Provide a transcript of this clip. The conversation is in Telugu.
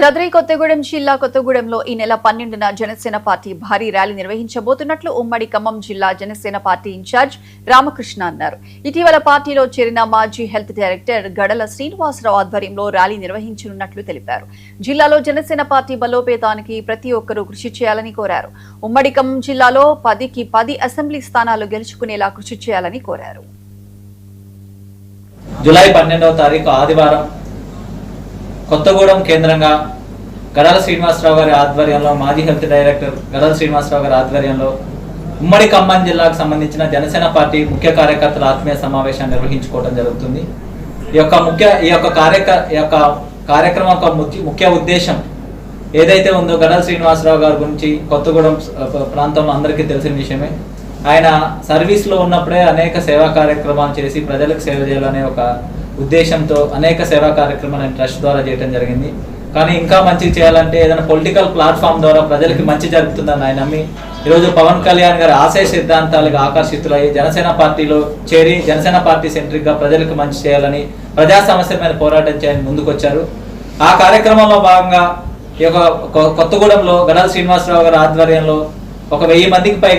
భద్రాద్రి కొత్తగూడెం జిల్లా కొత్తగూడెంలో ఈ నెల 12న జనసేన పార్టీ భారీ ర్యాలీ నిర్వహించబోతున్నట్లు ఉమ్మడి ఖమ్మం జిల్లా జనసేన పార్టీ ఇన్ఛార్జ్ రామకృష్ణ అన్నారు. ఇటీవల పార్టీలో చేరిన మాజీ హెల్త్ డైరెక్టర్ గడల శ్రీనివాసరావు ఆధ్వర్యంలో ర్యాలీ నిర్వహించనున్నట్లు తెలిపారు. జిల్లాలో జనసేన పార్టీ బలోపేతానికి ప్రతి ఒక్కరూ కృషి చేయాలని కోరారు. ఉమ్మడి ఖమ్మం జిల్లాలో 10కి 10 అసెంబ్లీ స్థానాలు గెలుచుకునేలా కృషి చేయాలని కోరారు. జూలై 12వ తారీఖు ఆదివారం కొత్తగూడెం కేంద్రంగా గడల శ్రీనివాసరావు గారి ఆధ్వర్యంలో మాజీ హెల్త్ డైరెక్టర్ గడల శ్రీనివాసరావు గారి ఆధ్వర్యంలో ఉమ్మడి ఖమ్మం జిల్లాకు సంబంధించిన జనసేన పార్టీ ముఖ్య కార్యకర్తల ఆత్మీయ సమావేశాన్ని నిర్వహించుకోవడం జరుగుతుంది. ఈ యొక్క కార్యక్రమం యొక్క ముఖ్య ఉద్దేశం ఏదైతే ఉందో గడల శ్రీనివాసరావు గారి గురించి కొత్తగూడెం ప్రాంతంలో అందరికీ తెలిసిన విషయమే. ఆయన సర్వీస్లో ఉన్నప్పుడే అనేక సేవా కార్యక్రమాలు చేసి ప్రజలకు సేవ చేయాలనే ఒక ఉద్దేశంతో అనేక సేవా కార్యక్రమాలను ట్రస్ట్ ద్వారా చేయడం జరిగింది. కానీ ఇంకా మంచి చేయాలంటే ఏదైనా పొలిటికల్ ప్లాట్ఫామ్ ద్వారా ప్రజలకి మంచి జరుగుతుందని ఆయన నమ్మి ఈరోజు పవన్ కళ్యాణ్ గారి ఆశయ సిద్ధాంతాలకు ఆకర్షితులయ్యి జనసేన పార్టీలో చేరి జనసేన పార్టీ సెంట్రిక్గా ప్రజలకు మంచి చేయాలని ప్రజా సమస్యల మీద పోరాటం చేయాలని ముందుకొచ్చారు. ఆ కార్యక్రమంలో భాగంగా ఈ యొక్క కొత్తగూడెంలో గడల శ్రీనివాసరావు గారి ఆధ్వర్యంలో 1000 మందికి పైగా